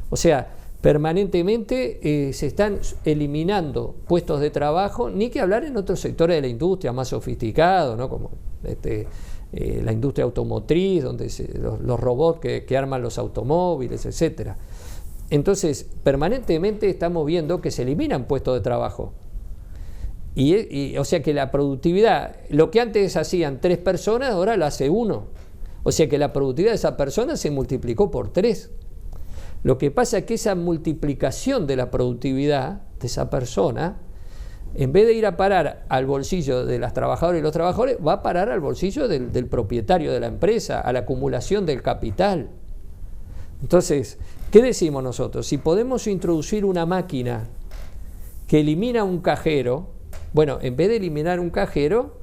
O sea, permanentemente se están eliminando puestos de trabajo, ni que hablar en otros sectores de la industria más sofisticados, ¿no? Como la industria automotriz, donde los robots que arman los automóviles, etcétera. Entonces, permanentemente estamos viendo que se eliminan puestos de trabajo. O sea que la productividad, lo que antes hacían 3 personas, ahora lo hace 1. O sea que la productividad de esa persona se multiplicó por 3. Lo que pasa es que esa multiplicación de la productividad de esa persona, en vez de ir a parar al bolsillo de las trabajadoras y los trabajadores, va a parar al bolsillo del propietario de la empresa, a la acumulación del capital. Entonces, ¿qué decimos nosotros? Si podemos introducir una máquina que elimina un cajero, bueno, en vez de eliminar un cajero,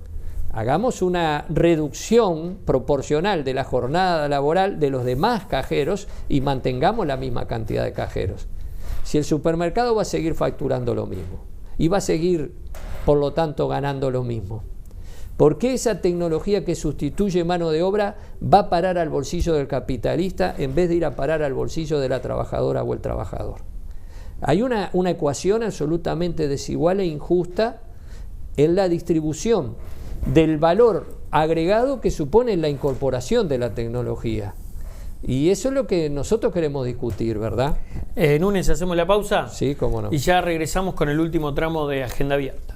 hagamos una reducción proporcional de la jornada laboral de los demás cajeros y mantengamos la misma cantidad de cajeros. Si el supermercado va a seguir facturando lo mismo y va a seguir, por lo tanto, ganando lo mismo, ¿por qué esa tecnología que sustituye mano de obra va a parar al bolsillo del capitalista en vez de ir a parar al bolsillo de la trabajadora o el trabajador? Hay una ecuación absolutamente desigual e injusta en la distribución del valor agregado que supone la incorporación de la tecnología. Y eso es lo que nosotros queremos discutir, ¿verdad? Núñez, ¿hacemos la pausa? Sí, cómo no. Y ya regresamos con el último tramo de Agenda Abierta.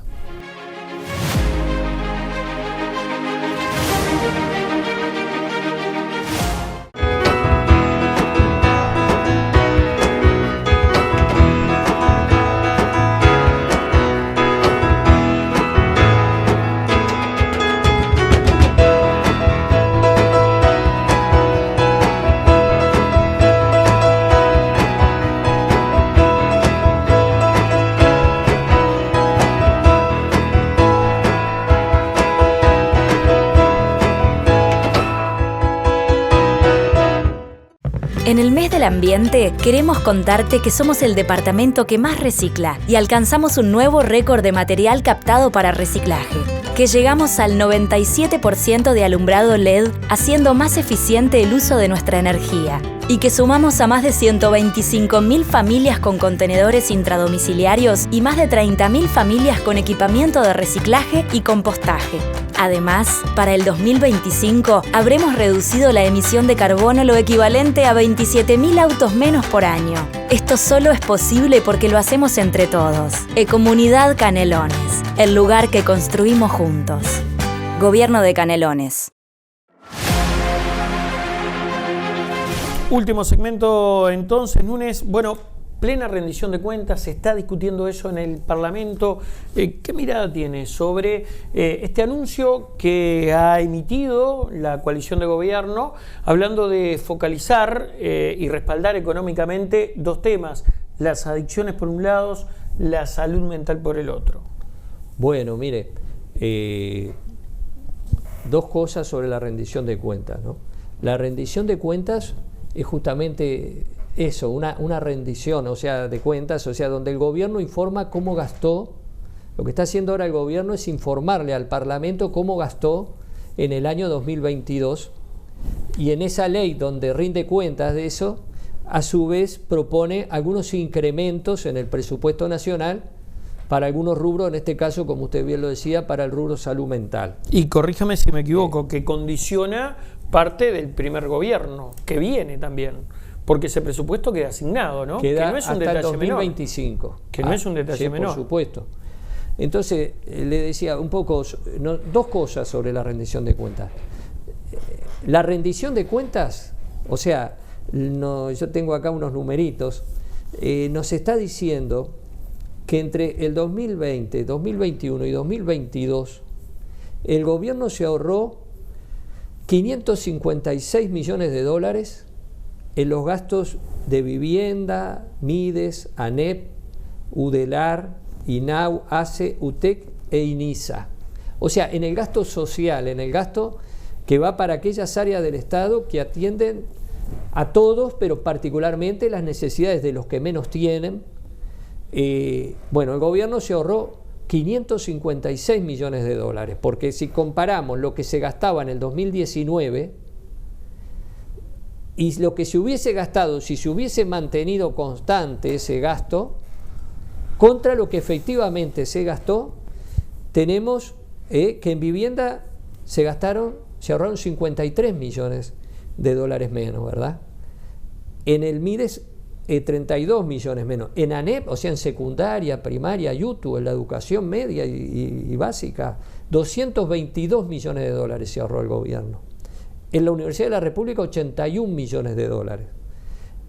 En el mes del ambiente queremos contarte que somos el departamento que más recicla y alcanzamos un nuevo récord de material captado para reciclaje, que llegamos al 97% de alumbrado LED, haciendo más eficiente el uso de nuestra energía, y que sumamos a más de 125.000 familias con contenedores intradomiciliarios y más de 30.000 familias con equipamiento de reciclaje y compostaje. Además, para el 2025 habremos reducido la emisión de carbono lo equivalente a 27.000 autos menos por año. Esto solo es posible porque lo hacemos entre todos. Ecomunidad Canelones, el lugar que construimos juntos. Gobierno de Canelones. Último segmento entonces, Núñez. Bueno, plena rendición de cuentas, se está discutiendo eso en el Parlamento. ¿Qué mirada tiene sobre este anuncio que ha emitido la coalición de gobierno, hablando de focalizar y respaldar económicamente 2 temas, las adicciones por un lado, la salud mental por el otro? Bueno, mire, 2 cosas sobre la rendición de cuentas, ¿no? La rendición de cuentas es justamente eso, una rendición, o sea, de cuentas, o sea, donde el gobierno informa cómo gastó. Lo que está haciendo ahora el gobierno es informarle al Parlamento cómo gastó en el año 2022, y en esa ley donde rinde cuentas de eso, a su vez propone algunos incrementos en el presupuesto nacional para algunos rubros, en este caso, como usted bien lo decía, para el rubro salud mental. Y corríjame si me equivoco, que condiciona parte del primer gobierno, que viene también, porque ese presupuesto queda asignado, ¿no? Queda que no es un hasta detalle el 2025. Menor. Que no es un detalle sí, menor. Por supuesto. Entonces, le decía un poco, 2 cosas sobre la rendición de cuentas. La rendición de cuentas, o sea, yo tengo acá unos numeritos, nos está diciendo que entre el 2020, 2021 y 2022 el gobierno se ahorró 556 millones de dólares en los gastos de vivienda, MIDES, ANEP, UDELAR, INAU, ACE, UTEC e INISA. O sea, en el gasto social, en el gasto que va para aquellas áreas del Estado que atienden a todos, pero particularmente las necesidades de los que menos tienen. Bueno, el gobierno se ahorró 556 millones de dólares, porque si comparamos lo que se gastaba en el 2019 y lo que se hubiese gastado si se hubiese mantenido constante ese gasto, contra lo que efectivamente se gastó, tenemos que en vivienda se ahorraron 53 millones de dólares menos, ¿verdad? En el MIDES 32 millones menos. En ANEP, o sea, en secundaria, primaria, YouTube, en la educación media y básica, 222 millones de dólares se ahorró el gobierno. En la Universidad de la República, 81 millones de dólares.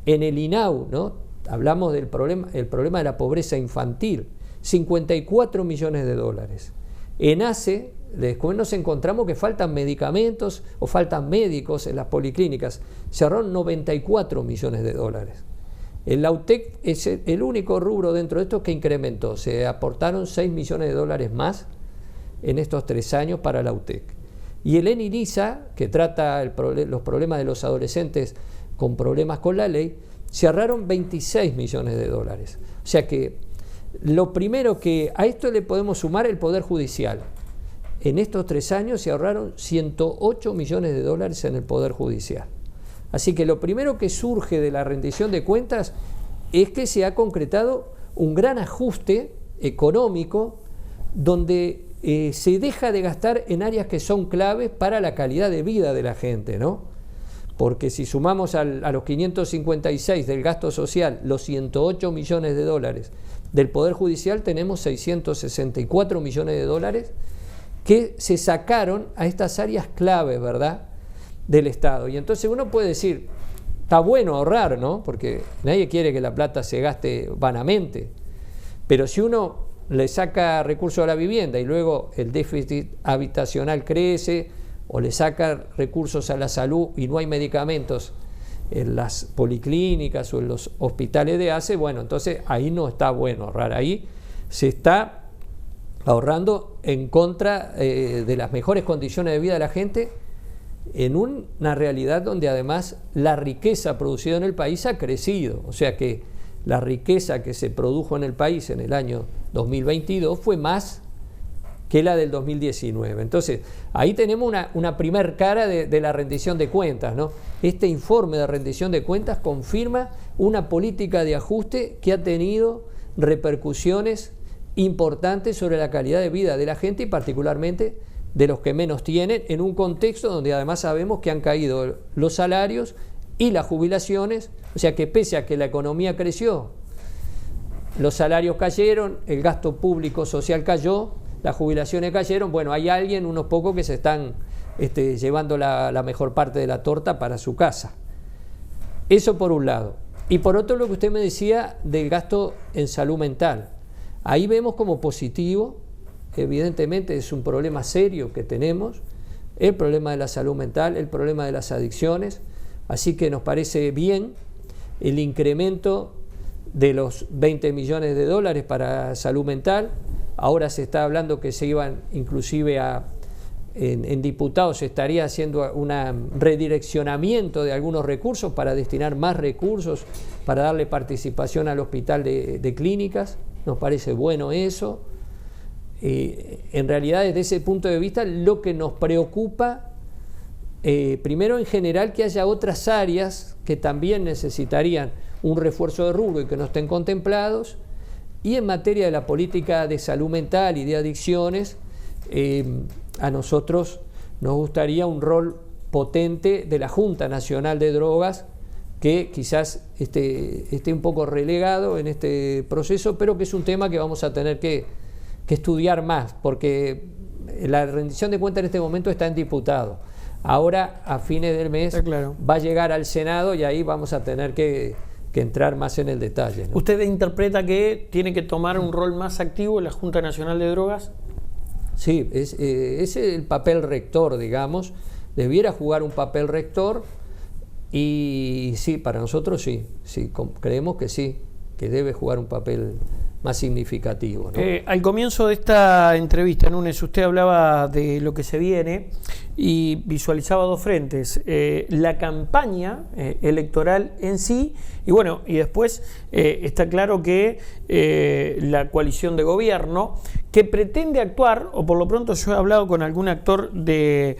En el INAU, ¿no? Hablamos del problema de la pobreza infantil, 54 millones de dólares. En ACE, después nos encontramos que faltan medicamentos o faltan médicos en las policlínicas. Se ahorraron 94 millones de dólares. En la UTEC es el único rubro dentro de esto que incrementó. Se aportaron 6 millones de dólares más en estos 3 años para la UTEC. Y el ENINISA, que trata los problemas de los adolescentes con problemas con la ley, se ahorraron 26 millones de dólares. O sea que lo primero que a esto le podemos sumar el Poder Judicial. En estos 3 años se ahorraron 108 millones de dólares en el Poder Judicial. Así que lo primero que surge de la rendición de cuentas es que se ha concretado un gran ajuste económico donde se deja de gastar en áreas que son claves para la calidad de vida de la gente, ¿no? Porque si sumamos a los 556 del gasto social los 108 millones de dólares del Poder Judicial, tenemos 664 millones de dólares que se sacaron a estas áreas claves, ¿verdad?, del Estado. Y entonces uno puede decir, está bueno ahorrar, ¿no? Porque nadie quiere que la plata se gaste vanamente. Pero si uno le saca recursos a la vivienda y luego el déficit habitacional crece, o le saca recursos a la salud y no hay medicamentos en las policlínicas o en los hospitales de ACE, bueno, entonces ahí no está bueno ahorrar. Ahí se está ahorrando en contra de las mejores condiciones de vida de la gente, en una realidad donde además la riqueza producida en el país ha crecido. O sea que la riqueza que se produjo en el país en el año 2022 fue más que la del 2019. Entonces, ahí tenemos una primer cara de la rendición de cuentas, ¿no? Este informe de rendición de cuentas confirma una política de ajuste que ha tenido repercusiones importantes sobre la calidad de vida de la gente y particularmente de los que menos tienen, en un contexto donde además sabemos que han caído los salarios y las jubilaciones. O sea que pese a que la economía creció, los salarios cayeron, el gasto público social cayó, las jubilaciones cayeron. Bueno, hay unos pocos que se están llevando la mejor parte de la torta para su casa. Eso por un lado. Y por otro, lo que usted me decía del gasto en salud mental. Ahí vemos como positivo, evidentemente es un problema serio que tenemos, el problema de la salud mental, el problema de las adicciones. Así que nos parece bien el incremento de los 20 millones de dólares para salud mental. Ahora se está hablando que se iban inclusive en diputados, se estaría haciendo un redireccionamiento de algunos recursos para destinar más recursos, para darle participación al hospital de clínicas. Nos parece bueno eso. En realidad, desde ese punto de vista, lo que nos preocupa, primero en general, que haya otras áreas que también necesitarían un refuerzo de rubro y que no estén contemplados. Y en materia de la política de salud mental y de adicciones, a nosotros nos gustaría un rol potente de la Junta Nacional de Drogas, que quizás esté un poco relegado en este proceso, pero que es un tema que vamos a tener que estudiar más, porque la rendición de cuentas en este momento está en diputado. Ahora, a fines del mes, claro, va a llegar al Senado y ahí vamos a tener que entrar más en el detalle, ¿no? ¿Usted interpreta que tiene que tomar un rol más activo en la Junta Nacional de Drogas? Sí, es el papel rector, digamos. Debiera jugar un papel rector y sí, para nosotros sí, creemos que sí, que debe jugar un papel más significativo, ¿no? Al comienzo de esta entrevista, Núñez, usted hablaba de lo que se viene y visualizaba dos frentes, la campaña electoral en sí, y bueno, y después está claro que la coalición de gobierno que pretende actuar, o por lo pronto yo he hablado con algún actor que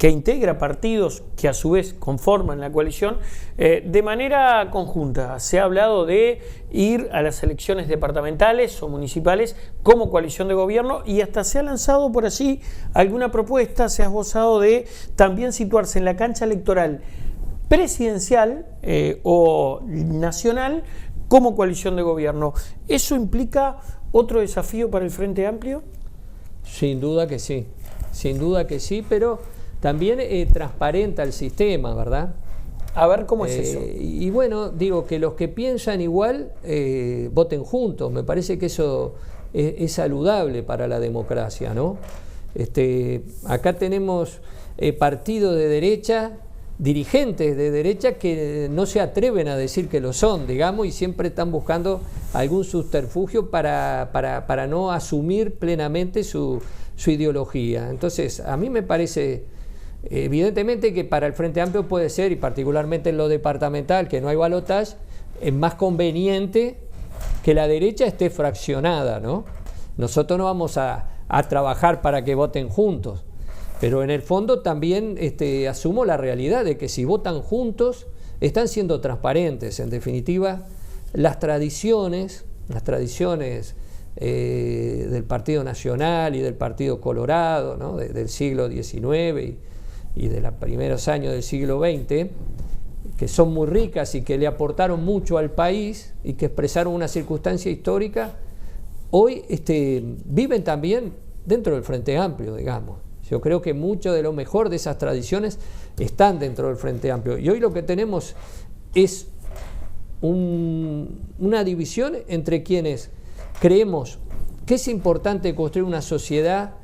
integra partidos que a su vez conforman la coalición, de manera conjunta. Se ha hablado de ir a las elecciones departamentales o municipales como coalición de gobierno y hasta se ha lanzado por allí alguna propuesta, se ha esbozado de también situarse en la cancha electoral presidencial o nacional como coalición de gobierno. ¿Eso implica otro desafío para el Frente Amplio? Sin duda que sí, pero también transparenta el sistema, ¿verdad? A ver, ¿cómo es eso? Y bueno, digo que los que piensan igual voten juntos. Me parece que eso es saludable para la democracia, ¿no? Acá tenemos partidos de derecha, dirigentes de derecha que no se atreven a decir que lo son, digamos, y siempre están buscando algún subterfugio para no asumir plenamente su ideología. Entonces, a mí me parece evidentemente que para el Frente Amplio puede ser, y particularmente en lo departamental, que no hay balotaje, es más conveniente que la derecha esté fraccionada, ¿no? Nosotros no vamos a trabajar para que voten juntos, pero en el fondo también asumo la realidad de que si votan juntos están siendo transparentes. En definitiva, las tradiciones del Partido Nacional y del Partido Colorado, ¿no? del siglo XIX y de los primeros años del siglo XX, que son muy ricas y que le aportaron mucho al país y que expresaron una circunstancia histórica, hoy viven también dentro del Frente Amplio, digamos. Yo creo que mucho de lo mejor de esas tradiciones están dentro del Frente Amplio. Y hoy lo que tenemos es una división entre quienes creemos que es importante construir una sociedad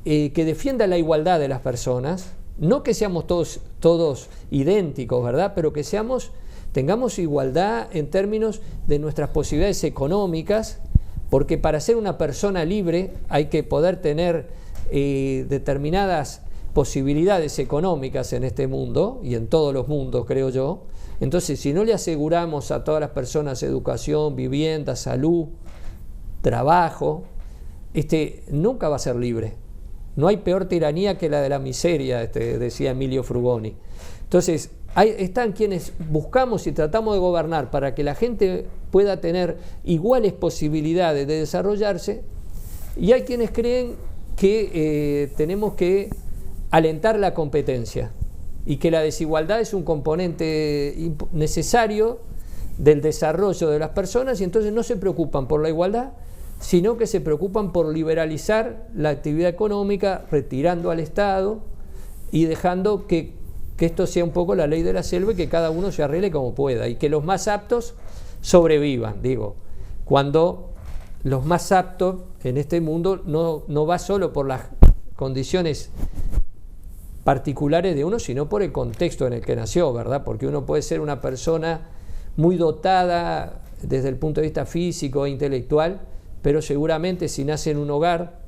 que defienda la igualdad de las personas, no que seamos todos idénticos, ¿verdad? Pero que tengamos igualdad en términos de nuestras posibilidades económicas, porque para ser una persona libre hay que poder tener determinadas posibilidades económicas en este mundo y en todos los mundos, creo yo. Entonces, si no le aseguramos a todas las personas educación, vivienda, salud, trabajo, nunca va a ser libre. No hay peor tiranía que la de la miseria, decía Emilio Frugoni. Entonces, están quienes buscamos y tratamos de gobernar para que la gente pueda tener iguales posibilidades de desarrollarse, y hay quienes creen que tenemos que alentar la competencia y que la desigualdad es un componente necesario del desarrollo de las personas, y entonces no se preocupan por la igualdad, sino que se preocupan por liberalizar la actividad económica, retirando al Estado y dejando que esto sea un poco la ley de la selva y que cada uno se arregle como pueda y que los más aptos sobrevivan. Digo, cuando los más aptos en este mundo no va solo por las condiciones particulares de uno, sino por el contexto en el que nació, ¿verdad? Porque uno puede ser una persona muy dotada desde el punto de vista físico e intelectual, pero seguramente si nace en un hogar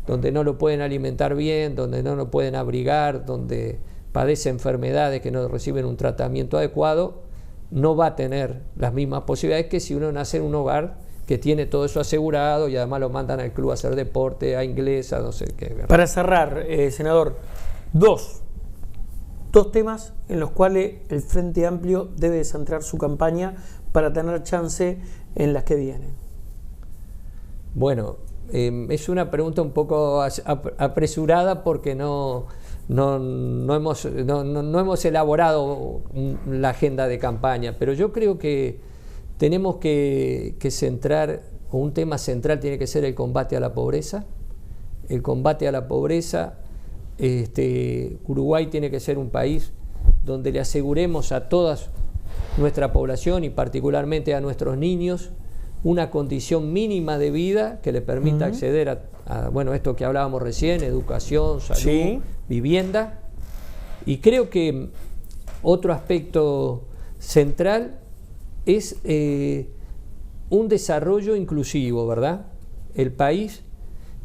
donde no lo pueden alimentar bien, donde no lo pueden abrigar, donde padece enfermedades que no reciben un tratamiento adecuado, no va a tener las mismas posibilidades que si uno nace en un hogar que tiene todo eso asegurado y además lo mandan al club a hacer deporte, a inglesa, no sé qué, ¿verdad? Para cerrar, senador, dos temas en los cuales el Frente Amplio debe centrar su campaña para tener chance en las que vienen. Bueno, es una pregunta un poco apresurada porque no hemos elaborado la agenda de campaña, pero yo creo que tenemos que centrar, o un tema central tiene que ser el combate a la pobreza. El combate a la pobreza Uruguay tiene que ser un país donde le aseguremos a toda nuestra población y particularmente a nuestros niños una condición mínima de vida que le permita acceder a bueno, esto que hablábamos recién, educación, salud, vivienda. Y creo que otro aspecto central es un desarrollo inclusivo, ¿verdad? El país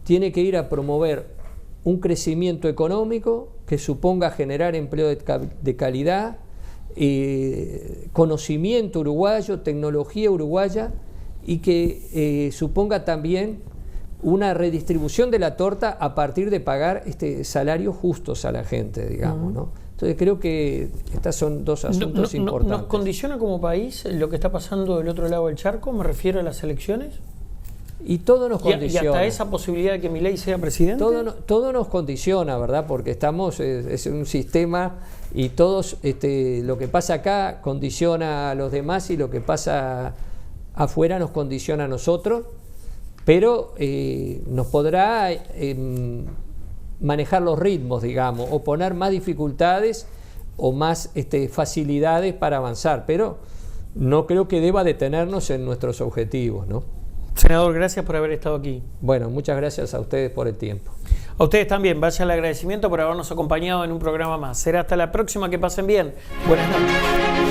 tiene que ir a promover un crecimiento económico que suponga generar empleo de calidad, conocimiento uruguayo, tecnología uruguaya, y que suponga también una redistribución de la torta a partir de pagar salarios justos a la gente, digamos, ¿no? Entonces creo que estos son dos asuntos importantes. ¿Nos condiciona como país lo que está pasando del otro lado del charco? Me refiero a las elecciones. Y todo nos condiciona. ¿Y hasta esa posibilidad de que Milei sea presidente? Todo nos condiciona, ¿verdad? Porque estamos, es un sistema y todos, lo que pasa acá condiciona a los demás y lo que pasa afuera nos condiciona a nosotros, pero nos podrá manejar los ritmos, digamos, o poner más dificultades o más facilidades para avanzar, pero no creo que deba detenernos en nuestros objetivos, ¿no? Senador, gracias por haber estado aquí. Bueno, muchas gracias a ustedes por el tiempo. A ustedes también, vaya el agradecimiento por habernos acompañado en un programa más. Será hasta la próxima, que pasen bien. Buenas noches.